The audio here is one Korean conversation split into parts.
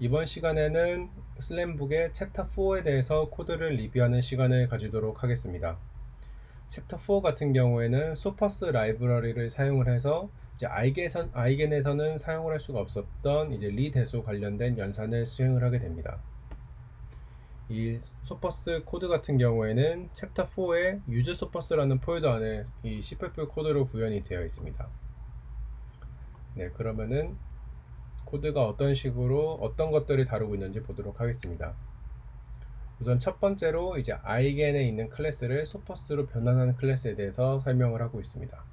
이번 시간에는 슬램북의 챕터 4에 대해서 코드를 리뷰하는 시간을 가지도록 하겠습니다. 챕터 4 같은 경우에는 소퍼스 라이브러리를 사용을 해서 이제 아이겐에서는 사용을 할 수가 없었던 이제 리 대수 관련된 연산을 수행을 하게 됩니다. 이 소퍼스 코드 같은 경우에는 챕터 4의 유즈 소퍼스라는 폴더 안에 이 C++ 코드로 구현이 되어 있습니다. 네, 그러면은 코드가 어떤 식으로 어떤 것들을 다루고 있는지 보도록 하겠습니다. 우선 첫 번째로 이제 아이겐에 있는 클래스를 소퍼스로 변환하는 클래스에 대해서 설명을 하고 있습니다.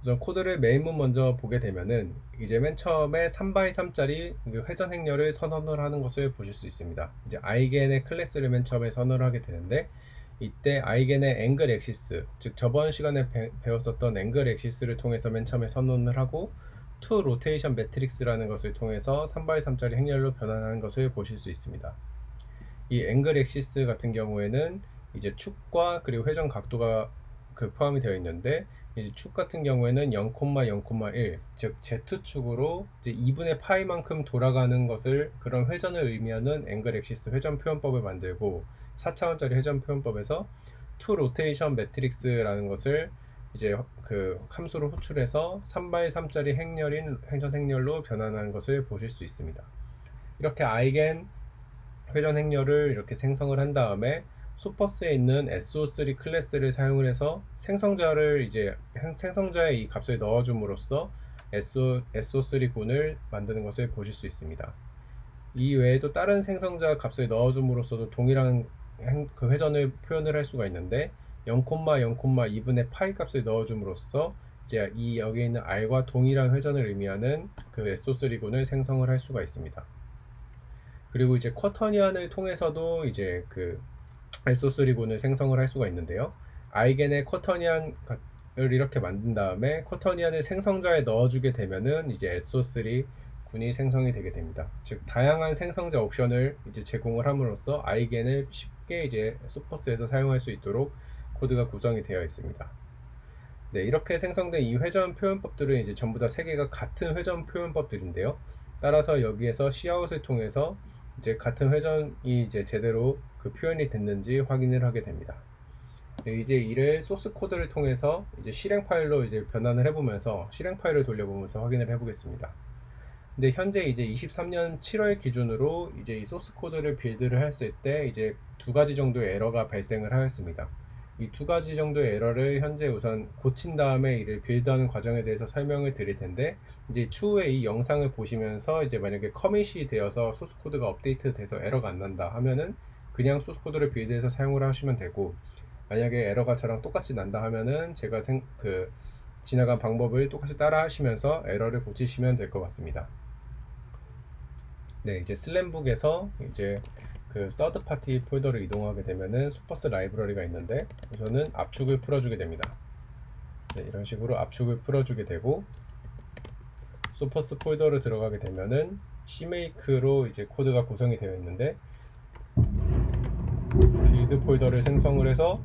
우선 코드를 메인문 먼저 보게 되면은 이제 맨 처음에 3x3짜리 회전 행렬을 선언을 하는 것을 보실 수 있습니다. 이제 아이겐의 클래스를 맨 처음에 선언을 하게 되는데 이때 아이겐의 앵글 엑시스, 즉 저번 시간에 배웠었던 앵글 엑시스를 통해서 맨 처음에 선언을 하고 투 로테이션 매트릭스라는 것을 통해서 3x3짜리 행렬로 변환하는 것을 보실 수 있습니다. 이 앵글 엑시스 같은 경우에는 이제 축과 그리고 회전 각도가 포함이 되어 있는데 이제 축 같은 경우에는 0,0,1 즉 Z축으로 이제 2분의 파이만큼 돌아가는 것을 그런 회전을 의미하는 앵글 엑시스 회전 표현법을 만들고 4차원짜리 회전 표현법에서 투 로테이션 매트릭스라는 것을 이제 그 함수로 호출해서 3x3짜리 행렬인 회전 행렬로 변환하는 것을 보실 수 있습니다. 이렇게 아이겐 회전 행렬을 이렇게 생성을 한 다음에 소퍼스에 있는 SO3 클래스를 사용을 해서 생성자를 이제 생성자의 이 값을 넣어줌으로써 SO3 군을 만드는 것을 보실 수 있습니다. 이 외에도 다른 생성자 값을 넣어줌으로써도 동일한 그 회전을 표현을 할 수가 있는데 0,0,2분의 파이 값을 넣어줌으로써 이제 이 여기에 있는 R과 동일한 회전을 의미하는 그 SO3 군을 생성을 할 수가 있습니다. 그리고 이제 쿼터니안을 통해서도 이제 그 SO3 군을 생성을 할 수가 있는데요. 아이겐의 쿼터니안을 이렇게 만든 다음에 쿼터니안을 생성자에 넣어주게 되면은 이제 SO3 군이 생성이 되게 됩니다. 즉 다양한 생성자 옵션을 이제 제공을 함으로써 아이겐을 쉽게 이제 소퍼스에서 사용할 수 있도록 코드가 구성이 되어 있습니다. 네, 이렇게 생성된 이 회전 표현법들은 이제 전부 다 세 개가 같은 회전 표현법들인데요. 따라서 여기에서 Cout을 통해서 이제 같은 회전이 이제 제대로 그 표현이 됐는지 확인을 하게 됩니다. 네, 이제 이를 소스 코드를 통해서 이제 실행 파일로 이제 변환을 해보면서 실행 파일을 돌려보면서 확인을 해보겠습니다. 근데 현재 이제 23년 7월 기준으로 이제 이 소스 코드를 빌드를 했을 때 이제 두 가지 정도의 에러가 발생을 하였습니다. 이 두 가지 정도의 에러를 현재 우선 고친 다음에 이를 빌드하는 과정에 대해서 설명을 드릴 텐데 이제 추후에 이 영상을 보시면서 이제 만약에 커밋이 되어서 소스 코드가 업데이트 돼서 에러가 안 난다 하면은 그냥 소스 코드를 빌드해서 사용을 하시면 되고 만약에 에러가 저랑 똑같이 난다 하면은 제가 지나간 방법을 똑같이 따라 하시면서 에러를 고치시면 될 것 같습니다. 네, 이제 슬램북에서 이제 그 서드 파티 폴더를 이동하게 되면은 소퍼스 라이브러리가 있는데 우선은 압축을 풀어주게 됩니다. 네, 이런 식으로 압축을 풀어주게 되고 소퍼스 폴더를 들어가게 되면은 CMake로 이제 코드가 구성이 되어 있는데 빌드 폴더를 생성을 해서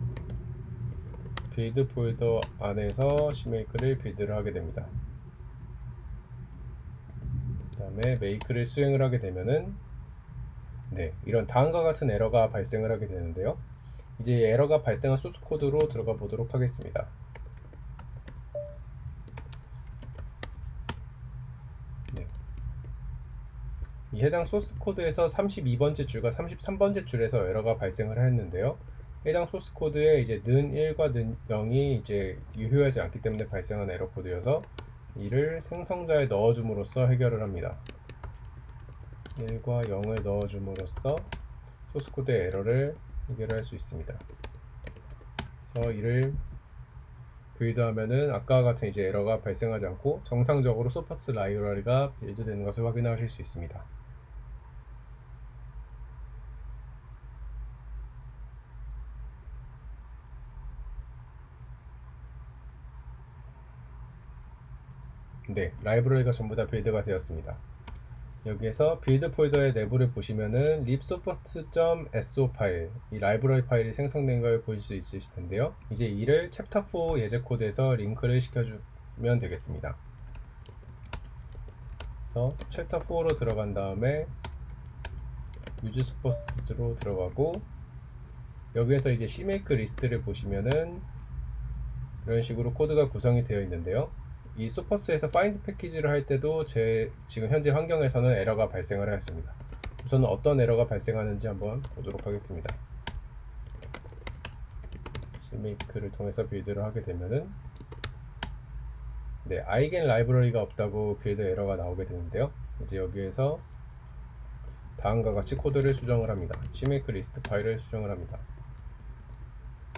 빌드 폴더 안에서 CMake를 빌드를 하게 됩니다. 그 다음에 make를 수행을 하게 되면은 네, 이런 다음과 같은 에러가 발생을 하게 되는데요. 이제 에러가 발생한 소스 코드로 들어가 보도록 하겠습니다. 네. 이 해당 소스 코드에서 32번째 줄과 33번째 줄에서 에러가 발생을 했는데요. 해당 소스 코드에 이제 는 1과 는 0이 이제 유효하지 않기 때문에 발생한 에러 코드여서 이를 생성자에 넣어줌으로써 해결을 합니다. 1과 0을 넣어줌으로써 소스 코드의 에러를 해결할 수 있습니다. 그래서 이를 빌드하면은 아까와 같은 이제 에러가 발생하지 않고 정상적으로 소퍼스 라이브러리가 빌드되는 것을 확인하실 수 있습니다. 네, 라이브러리가 전부 다 빌드가 되었습니다. 여기에서 빌드 폴더의 내부를 보시면은 libsupport.so 파일, 이 라이브러리 파일이 생성된 걸 보실 수 있으실 텐데요. 이제 이를 챕터 4 예제 코드에서 링크를 시켜주면 되겠습니다. 그래서 챕터 4로 들어간 다음에 유즈 소퍼스로 들어가고, 여기에서 이제 CMake 리스트를 보시면은 이런 식으로 코드가 구성이 되어 있는데요. 이 소퍼스에서 파인드 패키지를 할 때도 제 지금 현재 환경에서는 에러가 발생을 하였습니다. 우선은 어떤 에러가 발생하는지 한번 보도록 하겠습니다. CMake를 통해서 빌드를 하게 되면은 아이겐 라이브러리가 없다고 빌드 에러가 나오게 되는데요. 이제 여기에서 다음과 같이 코드를 수정을 합니다. CMake 리스트 파일을 수정을 합니다.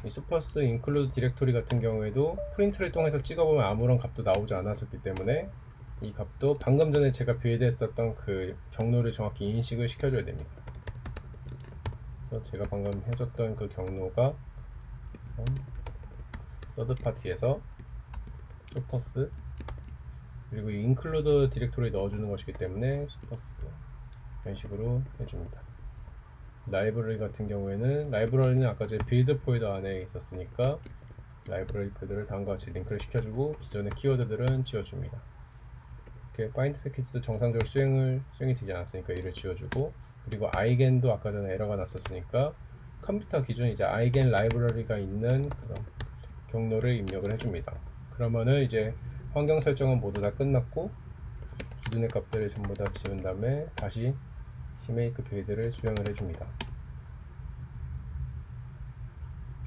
이 소퍼스 include 디렉토리 같은 경우에도 프린트를 통해서 찍어보면 아무런 값도 나오지 않았었기 때문에 이 값도 방금 전에 제가 빌드했었던 그 경로를 정확히 인식을 시켜줘야 됩니다. 그래서 제가 방금 해줬던 그 경로가 서드 파티에서 소퍼스 그리고 이 include 디렉토리에 넣어주는 것이기 때문에 소퍼스 이런 식으로 해줍니다. 라이브러리 같은 경우에는 라이브러리는 아까 제 빌드 폴더 안에 있었으니까 라이브러리 폴더를 다음과 같이 링크를 시켜주고 기존의 키워드들은 지워줍니다. 이렇게 파인드 패키지도 정상적으로 수행이 되지 않았으니까 이를 지워주고, 그리고 아이겐도 아까 전에 에러가 났었으니까 컴퓨터 기준 이제 아이겐 라이브러리가 있는 그런 경로를 입력을 해줍니다. 그러면은 이제 환경 설정은 모두 다 끝났고 기존의 값들을 전부 다 지운 다음에 다시 CMake 빌드를 수행을 해줍니다.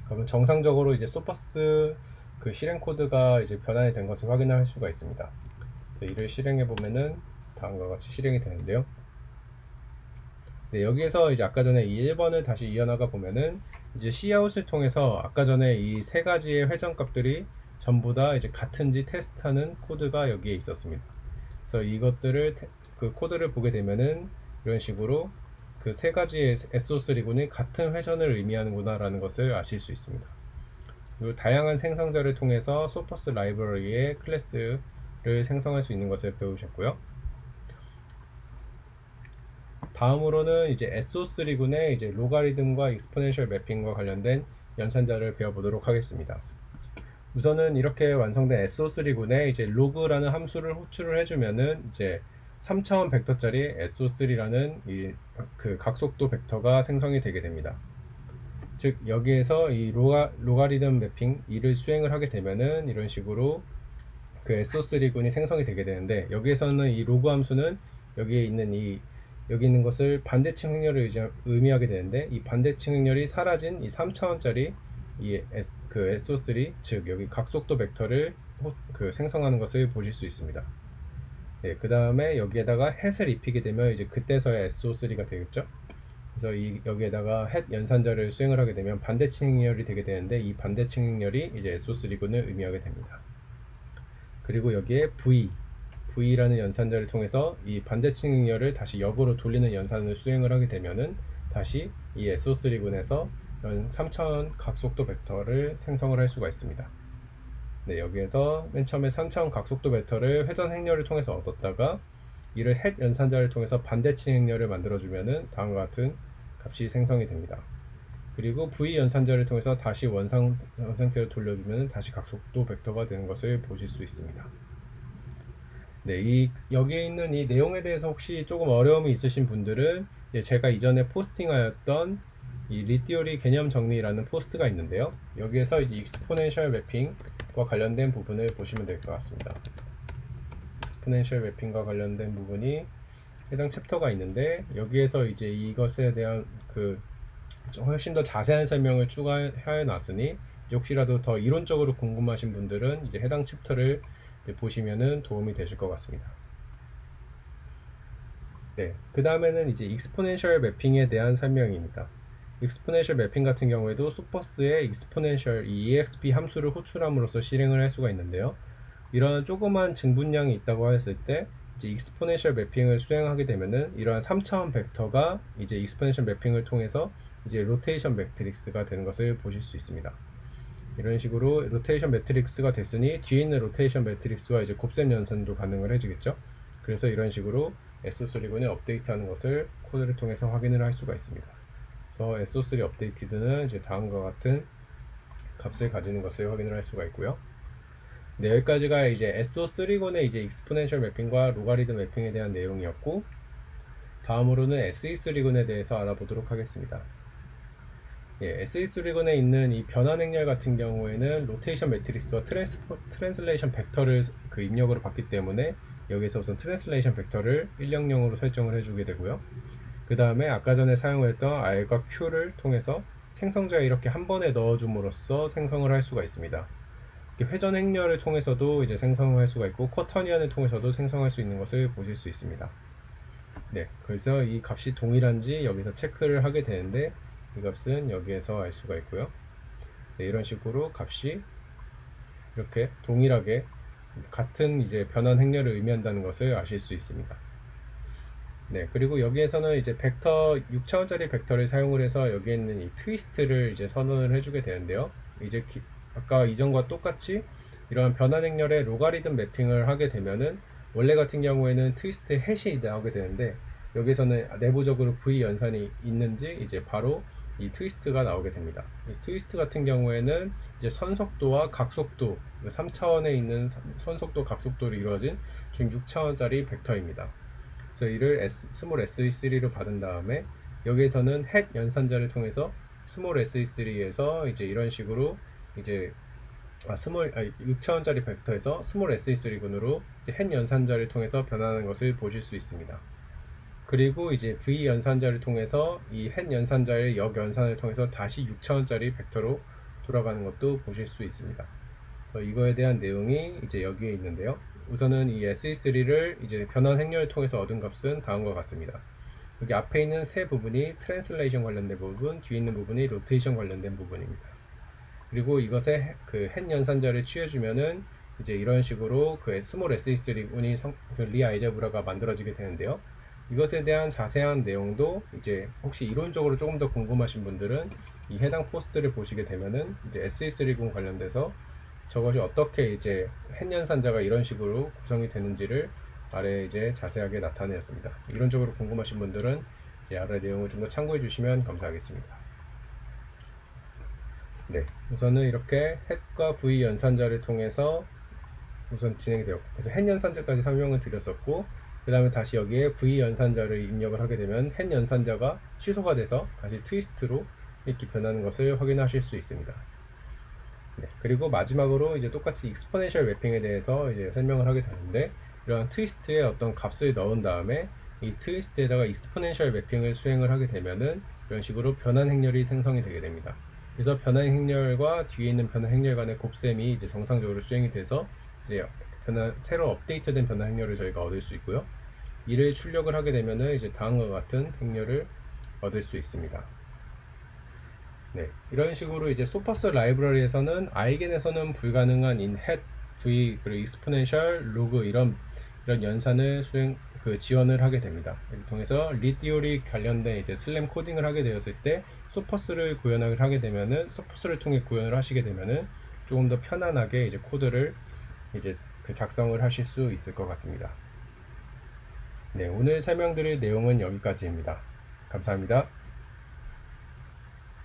그러면 정상적으로 이제 소퍼스 그 실행 코드가 이제 변환이 된 것을 확인할 수가 있습니다. 그래서 이를 실행해 보면은 다음과 같이 실행이 되는데요. 여기에서 이제 아까 전에 이 1번을 다시 이어나가 보면은 이제 Cout을 통해서 아까 전에 이 세 가지의 회전 값들이 전부 다 이제 같은지 테스트하는 코드가 여기에 있었습니다. 그래서 이것들을 그 코드를 보게 되면은 이런 식으로 그 세 가지의 SO3군이 같은 회전을 의미하는구나 라는 것을 아실 수 있습니다. 그리고 다양한 생성자를 통해서 소퍼스 라이브러리의 클래스를 생성할 수 있는 것을 배우셨고요. 다음으로는 이제 SO3군의 이제 로가리즘과 익스포넨셜 매핑과 관련된 연산자를 배워보도록 하겠습니다. 우선은 이렇게 완성된 SO3군에 이제 로그라는 함수를 호출을 해주면은 이제 3차원 벡터짜리 SO3라는 그 각속도 벡터가 생성이 되게 됩니다. 즉 여기에서 이 로가리즘 매핑 이를 수행을 하게 되면은 이런 식으로 그 SO3군이 생성이 되게 되는데, 여기에서는 이 로그 함수는 여기 있는 것을 반대층 행렬을 의미하게 되는데, 이 반대층 행렬이 사라진 이 3차원짜리 그 SO3 즉 여기 각속도 벡터를 생성하는 것을 보실 수 있습니다. 그 다음에 여기에다가 햇을 입히게 되면 이제 그때서야 SO3가 되겠죠. 그래서 여기에다가 햇 연산자를 수행을 하게 되면 반대층 행렬이 되게 되는데, 이 반대층 행렬이 이제 SO3군을 의미하게 됩니다. 그리고 여기에 V라는 연산자를 통해서 이 반대층 행렬을 다시 역으로 돌리는 연산을 수행을 하게 되면은 다시 이 SO3군에서 3차원 각속도 벡터를 생성을 할 수가 있습니다. 여기에서 맨 처음에 3차원 각속도 벡터를 회전 행렬을 통해서 얻었다가 이를 햇 연산자를 통해서 반대층 행렬을 만들어주면은 다음과 같은 값이 생성이 됩니다. 그리고 V 연산자를 통해서 다시 원상태로 돌려주면 다시 각속도 벡터가 되는 것을 보실 수 있습니다. 여기에 있는 이 내용에 대해서 혹시 조금 어려움이 있으신 분들은 제가 이전에 포스팅하였던 이 리티오리 개념 정리라는 포스트가 있는데요. 여기에서 이제 익스포넨셜 매핑과 관련된 부분을 보시면 될 것 같습니다. 익스포넨셜 매핑과 관련된 부분이 해당 챕터가 있는데, 여기에서 이제 이것에 대한 훨씬 더 자세한 설명을 추가해 놨으니 혹시라도 더 이론적으로 궁금하신 분들은 이제 해당 챕터를 보시면은 도움이 되실 것 같습니다. 그 다음에는 이제 익스포넨셜 매핑에 대한 설명입니다. 익스포넨셜 매핑 같은 경우에도 소퍼스의 익스포넨셜 EXP 함수를 호출함으로써 실행을 할 수가 있는데요. 이러한 조그만 증분량이 있다고 했을 때 이제 익스포넨셜 매핑을 수행하게 되면은 이러한 3차원 벡터가 이제 익스포넨셜 매핑을 통해서 이제 로테이션 매트릭스가 되는 것을 보실 수 있습니다. 이런 식으로 로테이션 매트릭스가 됐으니 뒤에 있는 로테이션 매트릭스와 이제 곱셈 연산도 가능을 해지겠죠. 그래서 이런 식으로 SO3군에 업데이트하는 것을 코드를 통해서 확인을 할 수가 있습니다. 그래서 SO3 업데이티드는 이제 다음과 같은 값을 가지는 것을 확인을 할 수가 있고요. 네, 여기까지가 이제 SO3곤의 이제 익스포넨셜 매핑과 로가리즘 매핑에 대한 내용이었고, 다음으로는 SE3곤에 대해서 알아보도록 하겠습니다. 예, SE3곤에 있는 이 변환 행렬 같은 경우에는 로테이션 매트릭스와 트랜슬레이션 벡터를 그 입력으로 받기 때문에 여기서 우선 트랜슬레이션 벡터를 100으로 설정을 해주게 되고요. 그 다음에 아까 전에 사용했던 R과 Q를 통해서 생성자에 이렇게 한 번에 넣어줌으로써 생성을 할 수가 있습니다. 회전 행렬을 통해서도 이제 생성할 수가 있고 쿼터니언을 통해서도 생성할 수 있는 것을 보실 수 있습니다. 네, 그래서 이 값이 동일한지 여기서 체크를 하게 되는데 이 값은 여기에서 알 수가 있고요. 네, 이런 식으로 값이 이렇게 동일하게 같은 이제 변환 행렬을 의미한다는 것을 아실 수 있습니다. 네, 그리고 여기에서는 이제 벡터 6차원짜리 벡터를 사용을 해서 여기에 있는 이 트위스트를 이제 선언을 해주게 되는데요. 이제 아까 이전과 똑같이 이러한 변환 행렬의 로가리즘 매핑을 하게 되면은 원래 같은 경우에는 트위스트 해시 나오게 되는데 여기서는 내부적으로 V 연산이 있는지 이제 바로 이 트위스트가 나오게 됩니다. 이 트위스트 같은 경우에는 이제 선속도와 각속도 3차원에 있는 선속도 각속도로 이루어진 중 6차원짜리 벡터입니다. 그래서 이를 스몰 SE3로 받은 다음에 여기에서는 헷 연산자를 통해서 스몰 SE3에서 이제 이런 식으로 이제 6차원짜리 벡터에서 스몰 SE3군으로 헷 연산자를 통해서 변하는 것을 보실 수 있습니다. 그리고 이제 V 연산자를 통해서 이 헷 연산자의 역 연산을 통해서 다시 6차원짜리 벡터로 돌아가는 것도 보실 수 있습니다. 그래서 이거에 대한 내용이 이제 여기에 있는데요. 우선은 이 SE3를 이제 변환 행렬을 통해서 얻은 값은 다음과 같습니다. 여기 앞에 있는 세 부분이 트랜슬레이션 관련된 부분, 뒤에 있는 부분이 로테이션 관련된 부분입니다. 그리고 이것에 그 헷 연산자를 취해주면은 이제 이런 식으로 그 스몰 SE3군이 리 알제브라가 만들어지게 되는데요. 이것에 대한 자세한 내용도 이제 혹시 이론적으로 조금 더 궁금하신 분들은 이 해당 포스트를 보시게 되면은 이제 SE3군 관련돼서 저것이 어떻게 이제 헷 연산자가 이런 식으로 구성이 되는지를 아래에 이제 자세하게 나타내었습니다. 이론적으로 궁금하신 분들은 이제 아래 내용을 좀 더 참고해 주시면 감사하겠습니다. 네, 우선은 이렇게 헷과 V 연산자를 통해서 우선 진행이 되었고, 그래서 헷 연산자까지 설명을 드렸었고, 그 다음에 다시 여기에 V 연산자를 입력을 하게 되면 헷 연산자가 취소가 돼서 다시 트위스트로 이렇게 변하는 것을 확인하실 수 있습니다. 네, 그리고 마지막으로 이제 똑같이 익스포넨셜 매핑에 대해서 이제 설명을 하게 되는데, 이런 트위스트에 어떤 값을 넣은 다음에 이 트위스트에다가 익스포넨셜 매핑을 수행을 하게 되면은 이런 식으로 변환 행렬이 생성이 되게 됩니다. 그래서 변환 행렬과 뒤에 있는 변환 행렬 간의 곱셈이 이제 정상적으로 수행이 돼서 이제 새로 업데이트된 변환 행렬을 저희가 얻을 수 있고요. 이를 출력을 하게 되면은 이제 다음과 같은 행렬을 얻을 수 있습니다. 네, 이런 식으로 이제 소퍼스 라이브러리에서는 아이겐에서는 불가능한 인, 헷, v 그리고 익스포넨셜, 로그 이런 연산을 지원을 하게 됩니다. 이를 통해서 리티오리 관련된 이제 슬램 코딩을 하게 되었을 때 소퍼스를 구현을 하게 되면은 소퍼스를 통해 구현을 하시게 되면은 조금 더 편안하게 이제 코드를 이제 작성을 하실 수 있을 것 같습니다. 네, 오늘 설명드릴 내용은 여기까지입니다. 감사합니다.